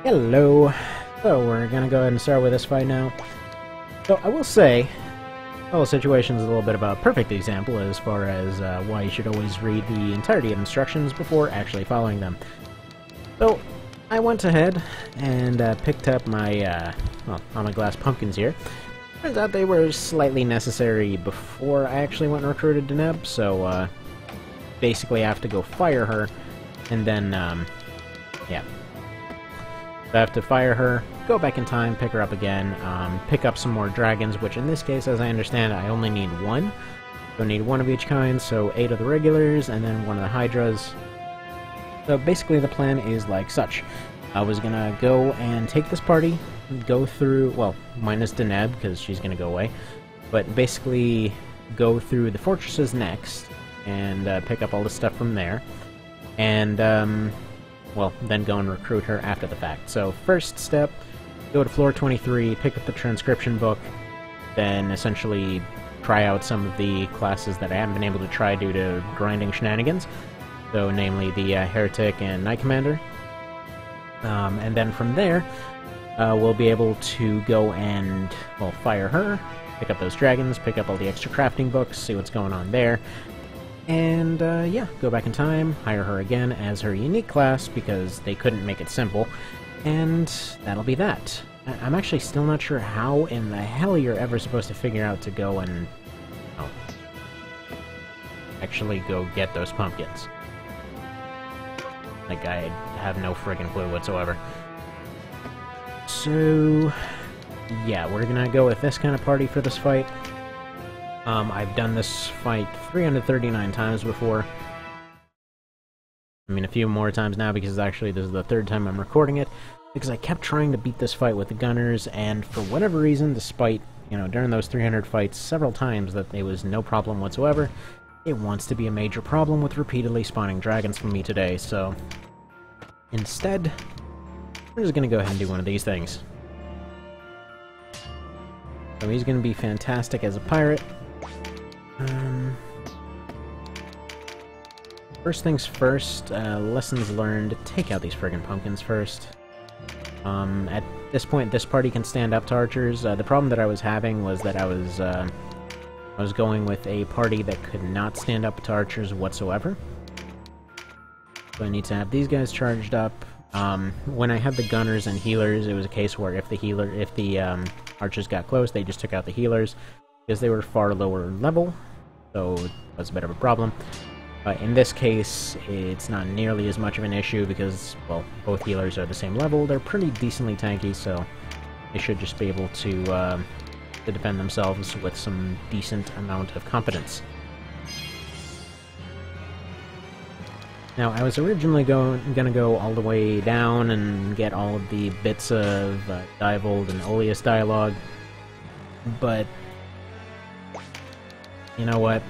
Hello. So we're gonna go ahead and start with this fight now. So I will say, the whole situation is a little bit of a perfect example as far as why you should always read the entirety of instructions before actually following them. So I went ahead and picked up my, my glass pumpkins here. Turns out they were slightly necessary before I actually went and recruited Deneb, so basically I have to go fire her, and then, yeah. So I have to fire her, go back in time, pick her up again, pick up some more dragons, which in this case, as I understand, I only need one. So I need one of each kind, so 8 of the regulars, and then 1 of the hydras. So basically the plan is like such. I was gonna go and take this party, go through, well, minus Deneb, because she's gonna go away, but basically go through the fortresses next, and pick up all the stuff from there, and, well, then go and recruit her after the fact. So first step, go to floor 23, pick up the transcription book, then essentially try out some of the classes that I haven't been able to try due to grinding shenanigans, so namely the Heretic and Knight Commander. And then from there, we'll be able to go and, well, fire her, pick up those dragons, pick up all the extra crafting books, see what's going on there, and, yeah, go back in time, hire her again as her unique class, because they couldn't make it simple, and that'll be that. I'm actually still not sure how in the hell you're ever supposed to figure out to go and, oh, actually go get those pumpkins. Like, I have no friggin' clue whatsoever. So, yeah, we're gonna go with this kind of party for this fight. I've done this fight 339 times before. I mean, a few more times now, because actually this is the 3rd time I'm recording it, because I kept trying to beat this fight with the gunners, and for whatever reason, despite, you know, during those 300 fights several times that it was no problem whatsoever, it wants to be a major problem with repeatedly spawning dragons for me today, so instead, we're just gonna go ahead and do one of these things. So he's gonna be fantastic as a pirate. First things first, lessons learned, take out these friggin' pumpkins first. At this point, this party can stand up to archers. The problem that I was having was that I was going with a party that could not stand up to archers whatsoever. So I need to have these guys charged up. When I had the gunners and healers, it was a case where if the archers got close, they just took out the healers, because they were far lower level, so it was a bit of a problem. In this case, it's not nearly as much of an issue because, well, both healers are the same level. They're pretty decently tanky, so they should just be able to defend themselves with some decent amount of competence. Now, I was originally gonna go all the way down and get all of the bits of Diavold and Oleus dialogue, but you know what?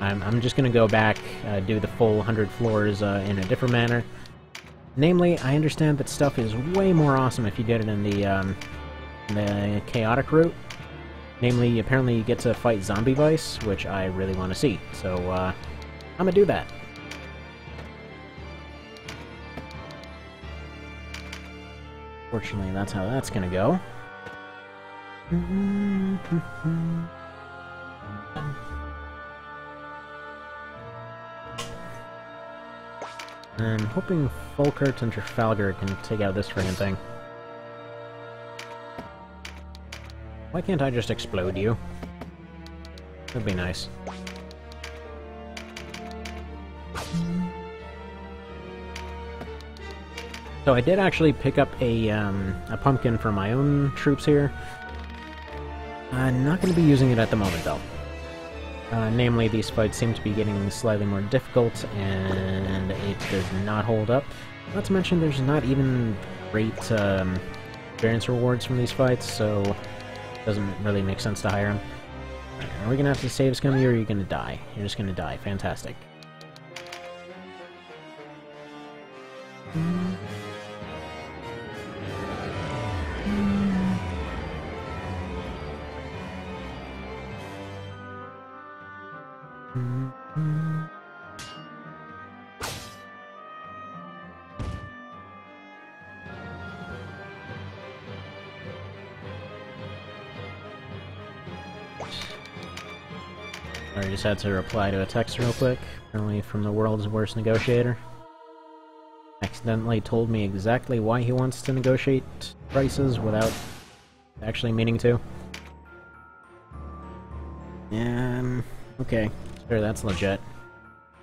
I'm just gonna go back, do the full 100 floors in a different manner. Namely, I understand that stuff is way more awesome if you did it in the chaotic route. Namely, apparently you get to fight Zombie Vice, which I really want to see. So, I'm gonna do that. Fortunately, that's how that's gonna go. I'm hoping Folkert and Trafalgar can take out this friggin' thing. Why can't I just explode you? That'd be nice. So I did actually pick up a pumpkin for my own troops here. I'm not going to be using it at the moment, though. Namely, these fights seem to be getting slightly more difficult, and it does not hold up. Not to mention, there's not even great experience rewards from these fights, so it doesn't really make sense to hire them. Are we going to have to save Scummy, or are you going to die? You're just going to die. Fantastic. I just had to reply to a text real quick, apparently from the world's worst negotiator. Accidentally told me exactly why he wants to negotiate prices without actually meaning to. Okay, sure, that's legit.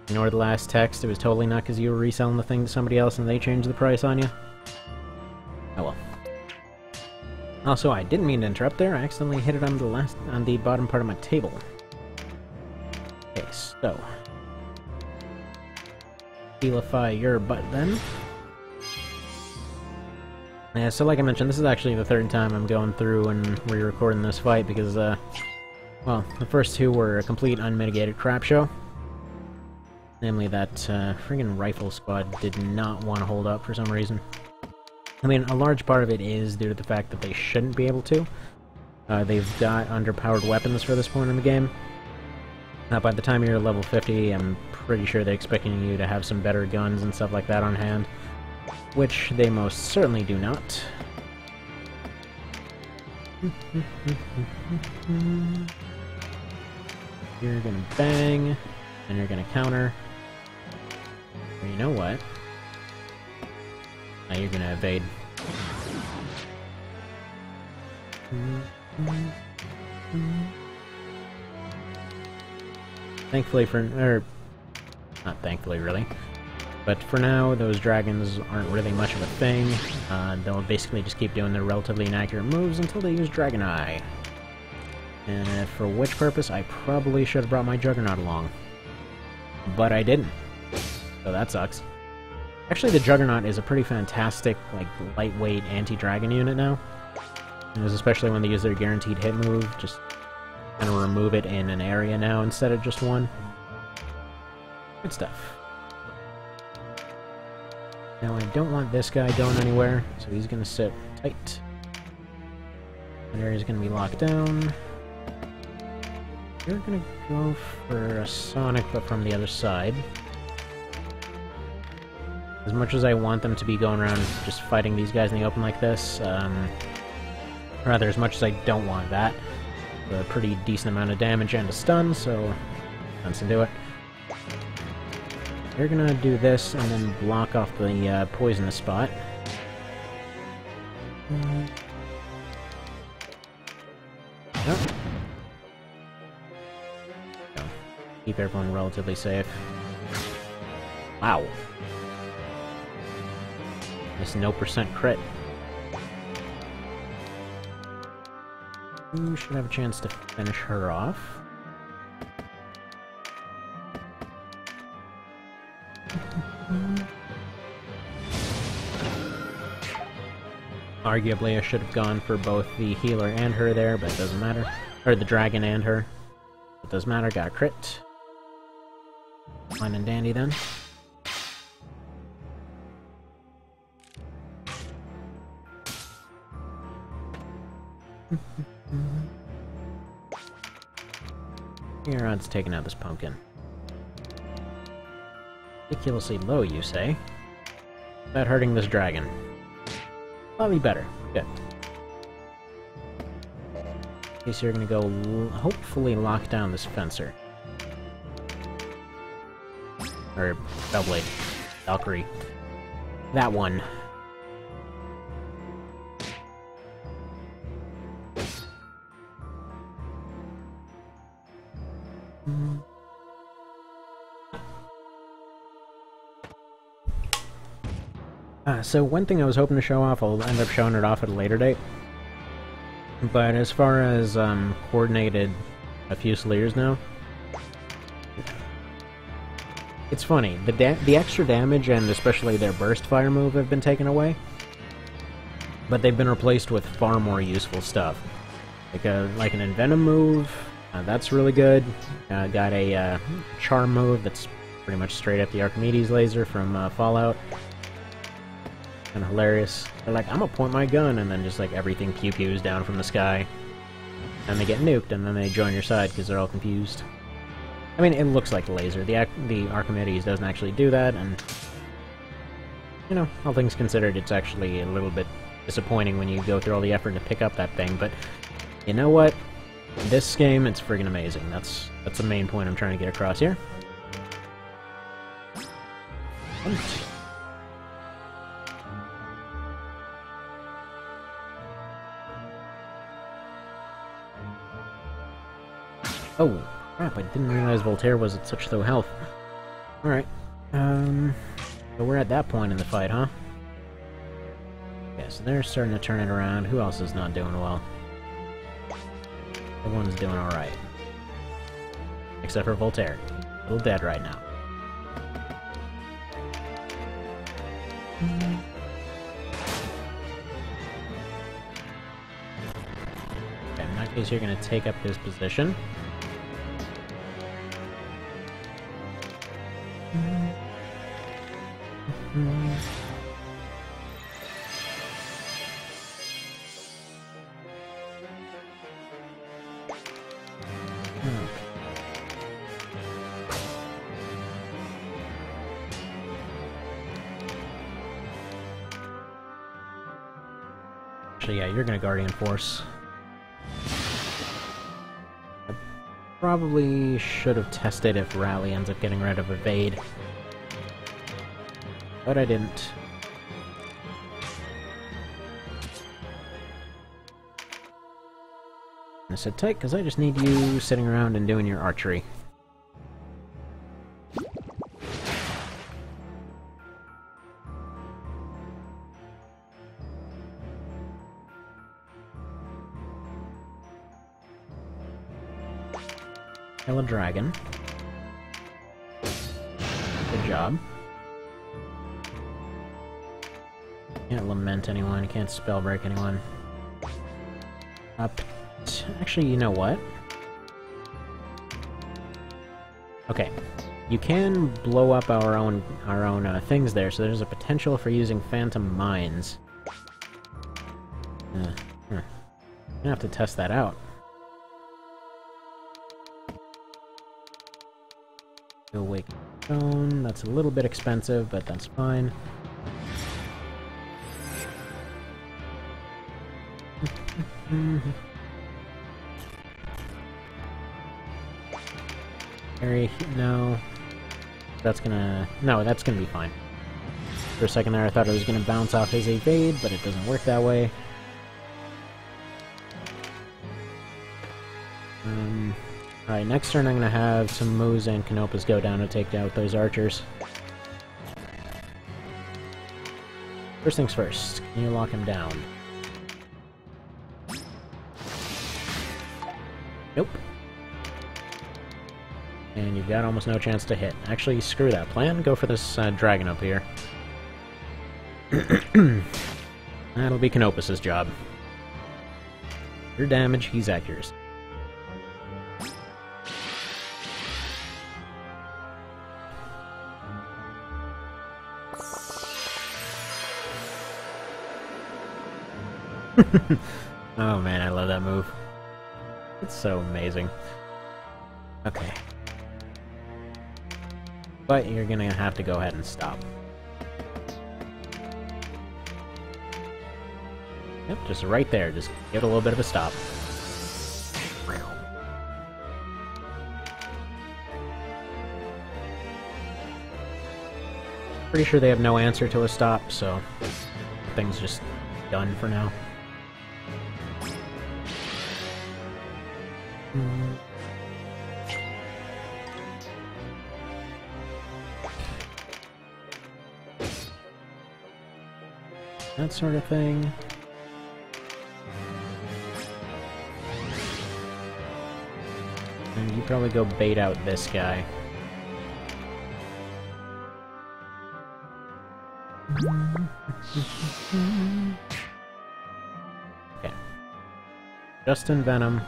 Ignore the last text, it was totally not because you were reselling the thing to somebody else and they changed the price on you. Oh well. Also, I didn't mean to interrupt there, I accidentally hit it on the bottom part of my table. Okay, so... Healify your butt then. Yeah, so like I mentioned, this is actually the third time I'm going through and re-recording this fight because, well, the first two were a complete unmitigated crap show. Namely that, friggin' rifle squad did not want to hold up for some reason. I mean, a large part of it is due to the fact that they shouldn't be able to. They've got underpowered weapons for this point in the game. By the time you're level 50, I'm pretty sure they're expecting you to have some better guns and stuff like that on hand. Which they most certainly do not. You're gonna bang, and you're gonna counter. Or you know what? Now you're gonna evade. Thankfully not thankfully really, but for now those dragons aren't really much of a thing. They'll basically just keep doing their relatively inaccurate moves until they use Dragon Eye. And for which purpose I probably should have brought my Juggernaut along. But I didn't. So that sucks. Actually, the Juggernaut is a pretty fantastic, like, lightweight anti-dragon unit now. And especially when they use their guaranteed hit move, just kind of remove it in an area now instead of just one. Good stuff. Now I don't want this guy going anywhere, so he's gonna sit tight. That area's gonna be locked down. You're gonna go for a Sonic, but from the other side. As much as I want them to be going around just fighting these guys in the open like this, rather as much as I don't want that. A pretty decent amount of damage and a stun, so let's do it. You're gonna do this and then block off the poisonous spot. Yep. So, keep everyone relatively safe. Wow. This no percent crit. You should have a chance to finish her off. Arguably, I should have gone for both the healer and her there, but it doesn't matter. Or the dragon and her. It doesn't matter, got a crit. Fine and dandy then. Your odds taking out this pumpkin. Ridiculously low, you say? Without hurting this dragon. Probably better. Good. In case you're gonna go hopefully lock down this fencer. Or Bellblade. Valkyrie. That one. So one thing I was hoping to show off, I'll end up showing it off at a later date. But as far as coordinated Fusiliers now, it's funny. The extra damage and especially their burst fire move have been taken away, but they've been replaced with far more useful stuff, like an Envenom move. That's really good. Got a Charm move that's pretty much straight up the Archimedes laser from Fallout. Kind of hilarious. They're like, I'm gonna point my gun, and then just like everything pew-pews down from the sky. And they get nuked, and then they join your side because they're all confused. I mean, it looks like a laser. The Archimedes doesn't actually do that, and... You know, all things considered, it's actually a little bit disappointing when you go through all the effort to pick up that thing, but... You know what? In this game, it's friggin' amazing. That's the main point I'm trying to get across here. Oh, crap, I didn't realize Voltaire was at such low health. Alright, so we're at that point in the fight, huh? Okay, so they're starting to turn it around. Who else is not doing well? Everyone's doing alright. Except for Voltaire. A little dead right now. Okay, in that case, you're gonna take up his position. Actually, yeah, you're gonna Guardian Force. I probably should have tested if Rally ends up getting rid of Evade. But I didn't. I'm gonna sit tight, because I just need you sitting around and doing your archery. Kill a dragon. Good job. Can't lament anyone, can't spell break anyone. Actually, you know what? Okay, you can blow up our own things there, so there's a potential for using phantom mines. I'm gonna have to test that out. Awaken Stone, that's a little bit expensive, but that's fine. No. That's gonna be fine. For a second there I thought it was gonna bounce off his evade, but it doesn't work that way. Alright, next turn I'm gonna have some Moose and Canopas go down to take out those archers. First things first, can you lock him down? Nope. And you've got almost no chance to hit. Actually, screw that plan. Go for this dragon up here. That'll be Canopus' job. Your damage, he's at yours. Oh man, I love that move. It's so amazing. Okay. But you're gonna have to go ahead and stop. Yep, just right there. Just give it a little bit of a stop. Pretty sure they have no answer to a stop, so the thing's just done for now. That sort of thing. And you probably go bait out this guy. Okay. Just in Venom.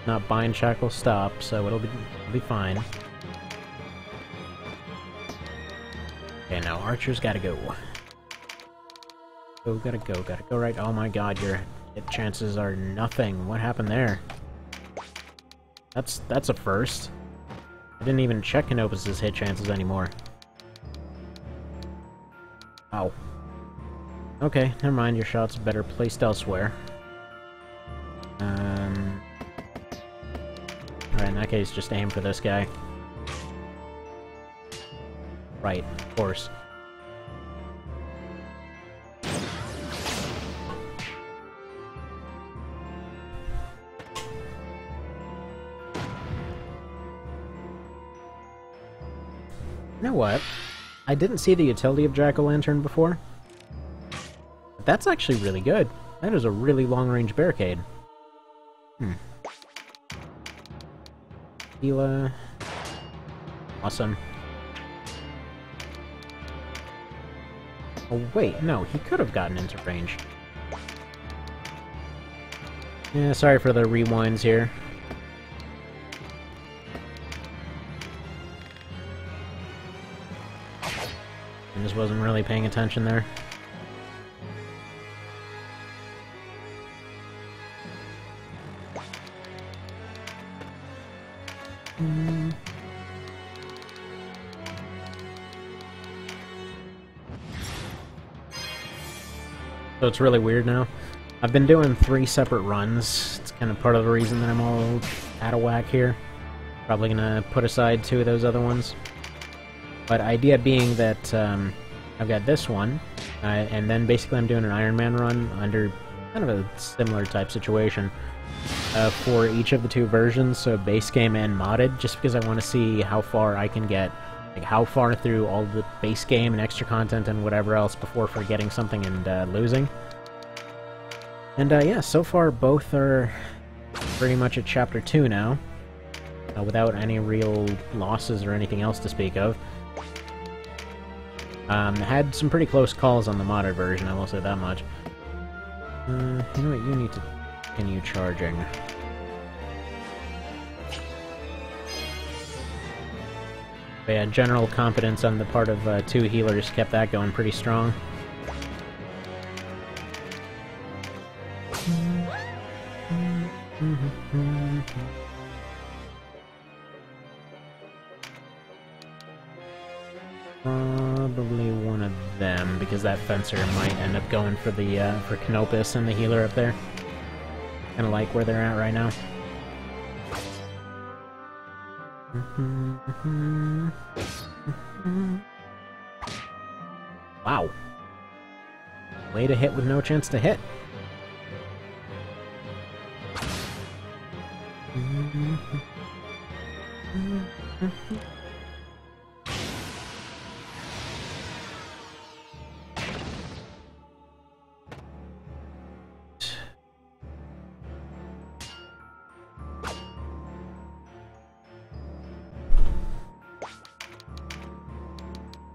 Not Bind, Shackle, Stop, so it'll be fine. Okay, now Archer's gotta go. Gotta go right. Oh my god, your hit chances are nothing. What happened there? That's a first. I didn't even check Canopus' hit chances anymore. Ow. Okay, never mind, your shot's better placed elsewhere. Alright, in that case, just aim for this guy. Right, of course. You know what? I didn't see the utility of Jack-o'-lantern before. But that's actually really good. That is a really long-range barricade. Gila. Awesome. Oh wait, no, he could have gotten into range. Yeah, sorry for the rewinds here. I just wasn't really paying attention there. So it's really weird now. I've been doing 3 separate runs. It's kind of part of the reason that I'm all out of whack here. Probably gonna put aside 2 of those other ones. But idea being that I've got this one, and then basically I'm doing an Iron Man run under kind of a similar type situation for each of the 2 versions, so base game and modded, just because I want to see how far I can get, like how far through all the base game and extra content and whatever else before forgetting something and losing. And yeah, so far both are pretty much at Chapter 2 now, without any real losses or anything else to speak of. Had some pretty close calls on the modded version, I will say that much. You know what, you need to continue charging. But yeah, general competence on the part of 2 healers kept that going pretty strong. Probably one of them, because that fencer might end up going for the for Canopus and the healer up there. Kinda like where they're at right now. Wow. Way to hit with no chance to hit.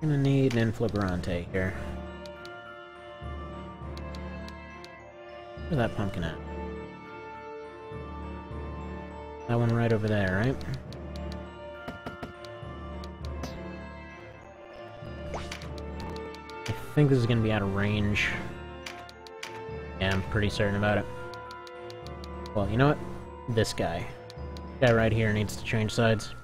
Gonna need an Inflagrante here. Where's that pumpkin at? That one right over there, right? I think this is gonna be out of range. Yeah, I'm pretty certain about it. Well, you know what? This guy. This guy right here needs to change sides.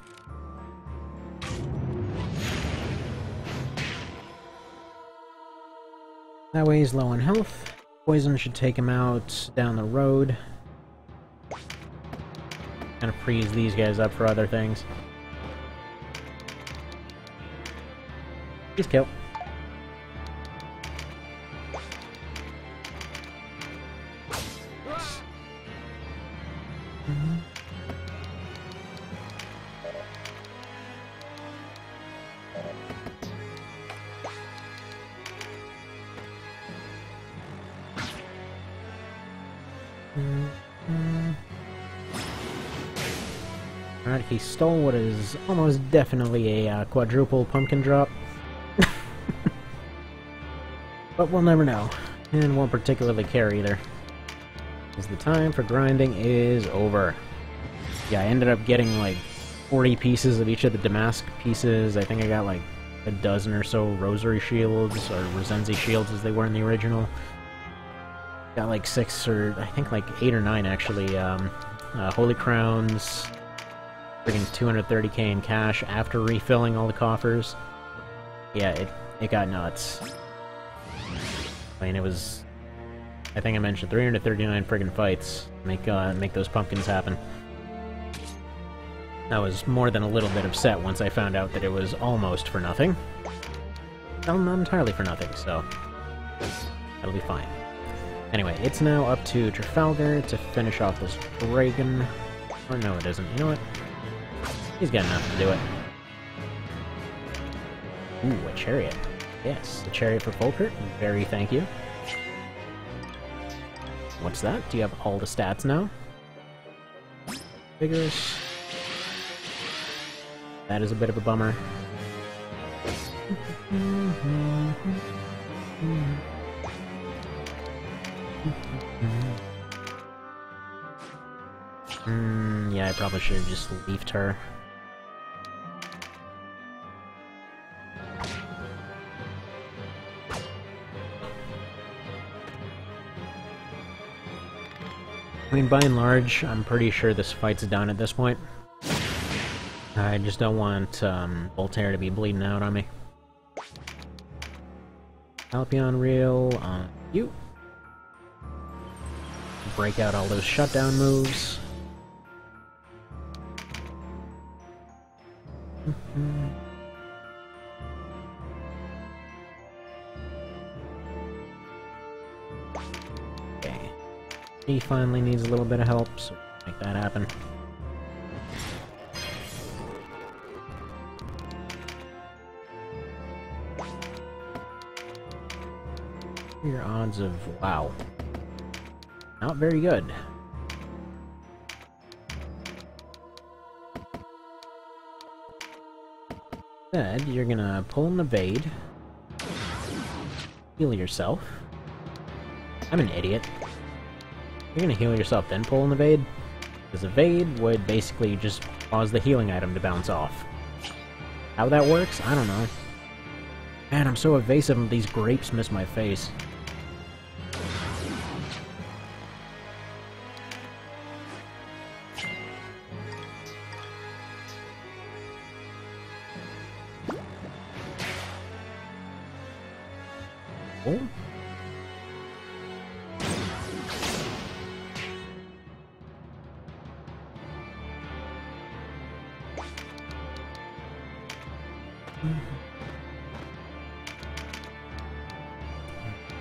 That way he's low on health. Poison should take him out down the road. Kind of freeze these guys up for other things. He's killed. Alright, he stole what is almost definitely a quadruple pumpkin drop. But we'll never know, and won't particularly care either. Because the time for grinding is over. Yeah, I ended up getting like 40 pieces of each of the Damask pieces. I think I got like a dozen or so Rosary Shields, or Resenzi Shields as they were in the original. Got like 6 or, I think like 8 or 9 actually, Holy Crowns, freaking 230k in cash after refilling all the coffers. Yeah, it got nuts. I mean, it was, I think I mentioned 339 friggin' fights make those pumpkins happen. I was more than a little bit upset once I found out that it was almost for nothing. Well, not entirely for nothing, so that'll be fine. Anyway, it's now up to Trafalgar to finish off this dragon. Or no, it isn't. You know what? He's got enough to do it. Ooh, a chariot. Yes, a chariot for Volkert. Very thank you. What's that? Do you have all the stats now? Vigorous. That is a bit of a bummer. Yeah, I probably should have just leafed her. I mean, by and large, I'm pretty sure this fight's done at this point. I just don't want Voltaire to be bleeding out on me. Alpion reel on you. Break out all those shutdown moves. Okay. He finally needs a little bit of help, so make that happen. Your odds of... wow. Not very good. Instead, you're gonna pull an evade. Heal yourself. I'm an idiot. You're gonna heal yourself, then pull an evade? Because evade would basically just cause the healing item to bounce off. How that works? I don't know. Man, I'm so evasive, these grapes miss my face. Oh.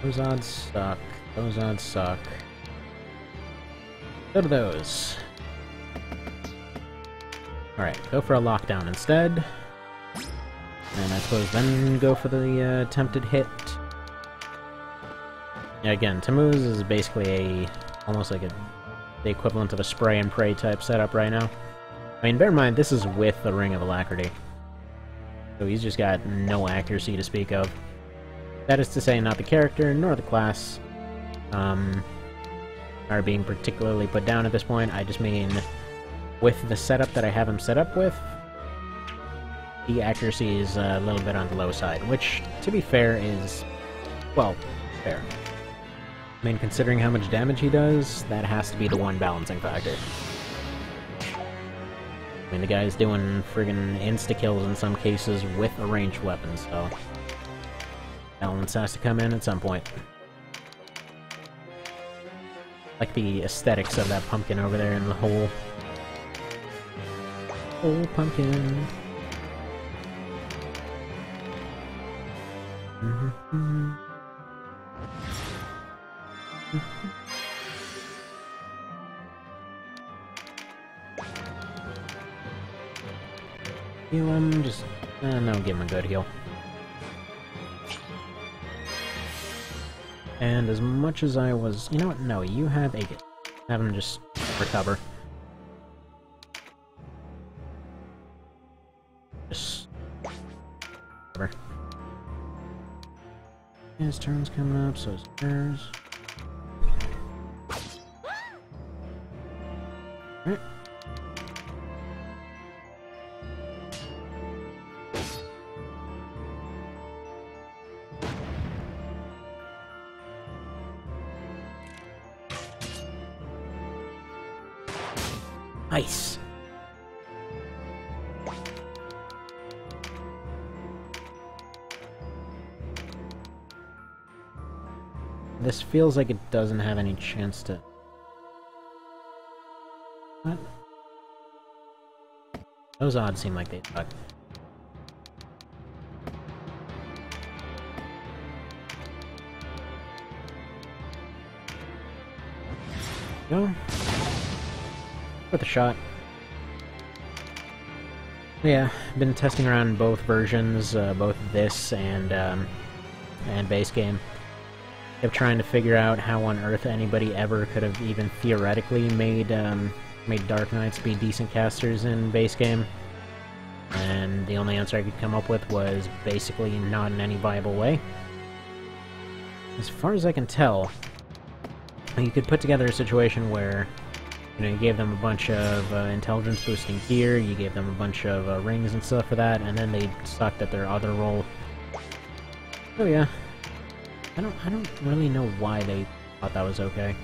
Those odds suck. Those odds suck. Go to those. Alright, go for a lockdown instead. And I suppose then go for the attempted hit. Yeah, again, Tammuz is basically almost like the equivalent of a spray and pray type setup right now. I mean, bear in mind, this is with the Ring of Alacrity. So he's just got no accuracy to speak of. That is to say, not the character, nor the class, are being particularly put down at this point. I just mean, with the setup that I have him set up with, the accuracy is a little bit on the low side, which, to be fair, is, well, fair. I mean, considering how much damage he does, that has to be the one balancing factor. I mean, the guy's doing friggin' insta-kills in some cases with a ranged weapon, so... balance has to come in at some point. Like the aesthetics of that pumpkin over there in the hole. Oh, pumpkin. Heal him, just... no, give him a good heal. And as much as I was... you know what? No, you have Agate. Have him just recover. Just... recover. His turn's coming up, so is hers. Alright. Nice. This feels like it doesn't have any chance to... what? Those odds seem like they suck. Go. Worth a shot. Yeah, been testing around both versions, both this and base game. Kept trying to figure out how on earth anybody ever could have even theoretically made Dark Knights be decent casters in base game. And the only answer I could come up with was basically not in any viable way. As far as I can tell, you could put together a situation where, you know, you gave them a bunch of intelligence boosting gear, you gave them a bunch of rings and stuff for that, and then they sucked at their other role. Oh yeah. I don't really know why they thought that was okay.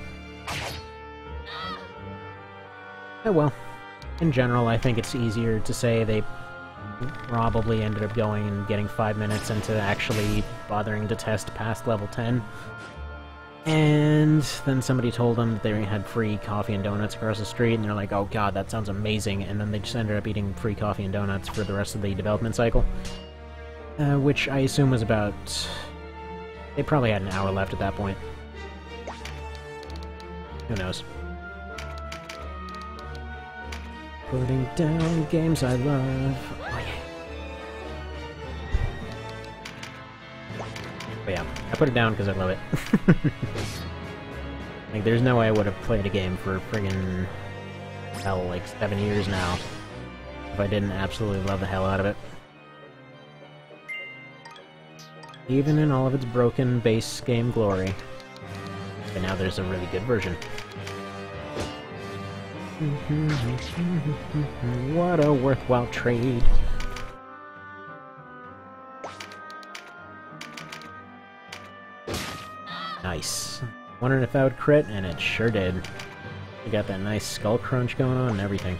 Oh well. In general, I think it's easier to say they probably ended up going and getting 5 minutes into actually bothering to test past level 10. And then somebody told them that they had free coffee and donuts across the street, and they're like, oh god, that sounds amazing, and then they just ended up eating free coffee and donuts for the rest of the development cycle. Which I assume was about... They probably had an hour left at that point. Who knows? Putting down games I love. Oh yeah. But yeah, I put it down because I love it. Like, there's no way I would have played a game for friggin' hell, like 7 years now, if I didn't absolutely love the hell out of it. Even in all of its broken base game glory. But now there's a really good version. What a worthwhile trade. Nice. Wondering if that would crit, and it sure did. You got that nice skull crunch going on and everything.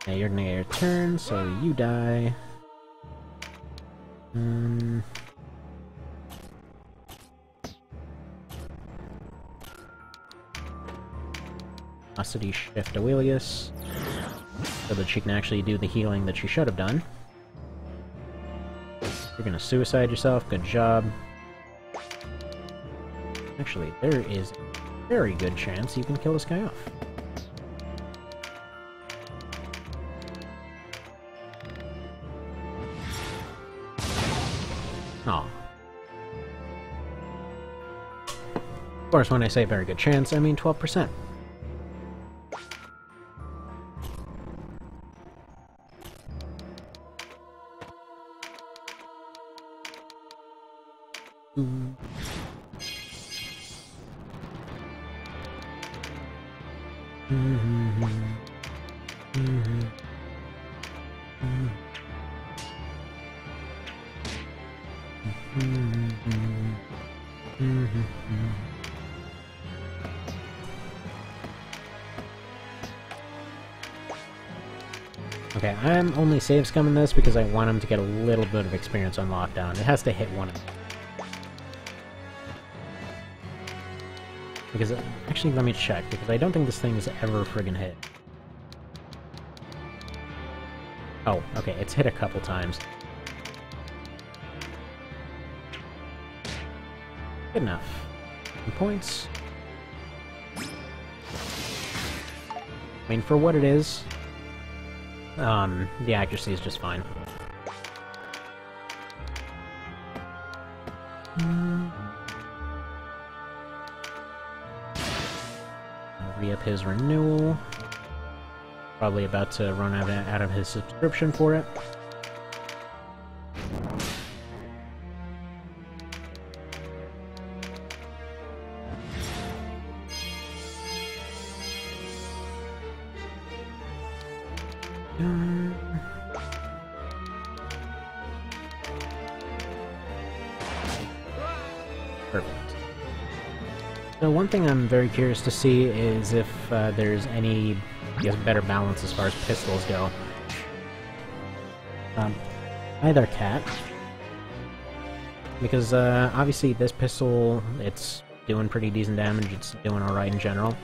Now you're gonna get your turn, so you die. Velocity Shift Aurelius, so that she can actually do the healing that she should have done. You're gonna suicide yourself, good job. Actually, there is a very good chance you can kill this guy off. Aw. Of course, when I say very good chance, I mean 12%. Okay, I'm only save scumming this because I want him to get a little bit of experience on lockdown. It has to hit one of them. Because, actually, let me check, because I don't think this thing's ever friggin' hit. Oh, okay, it's hit a couple times. Good enough. 10 points. I mean, for what it is, the accuracy is just fine. Re-up his renewal. Probably about to run out of his subscription for it. Perfect. So one thing I'm very curious to see is if there's any, I guess, better balance as far as pistols go. Either cat. Because obviously this pistol, it's doing pretty decent damage, it's doing alright in general.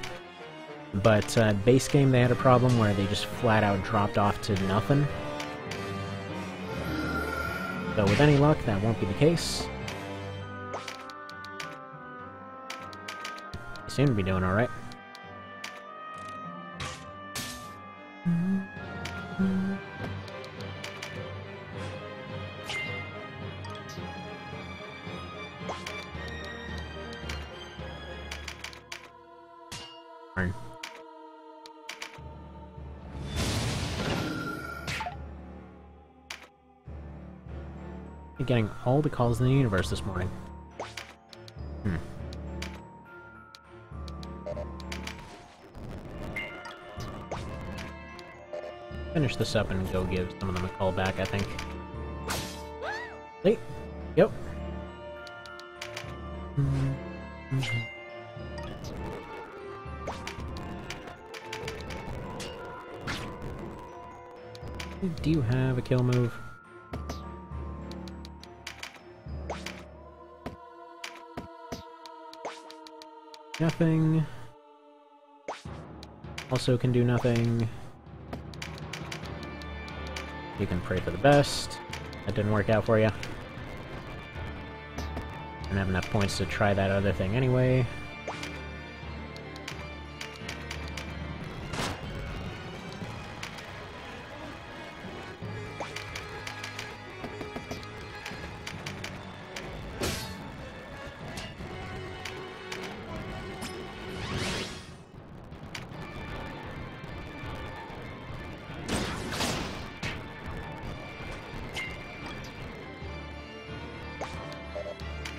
But base game they had a problem where they just flat out dropped off to nothing. So with any luck, that won't be the case. They seem to be doing alright. Darn. I'm getting all the calls in the universe this morning. Finish this up and go give some of them a call back, I think. Hey, yep. Do you have a kill move? Nothing. Also can do nothing. You can pray for the best. That didn't work out for you. Don't have enough points to try that other thing anyway.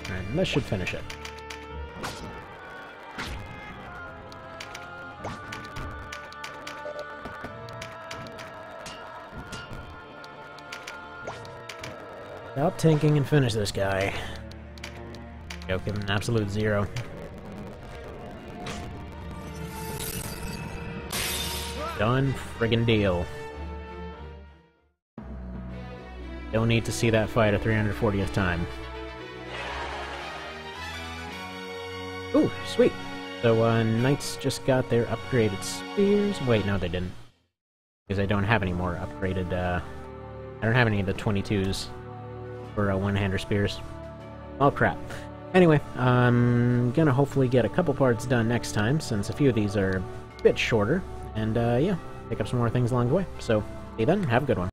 And this should finish it. Stop tanking and finish this guy. Go give him an absolute 0. Done friggin' deal. Don't need to see that fight a 340th time. Ooh, sweet. So, Knights just got their upgraded spears. Wait, no, they didn't. Because I don't have any more upgraded, I don't have any of the 22s for one-hander spears. Oh, crap. Anyway, I'm gonna hopefully get a couple parts done next time, since a few of these are a bit shorter. And, yeah, pick up some more things along the way. So, see you then, have a good one.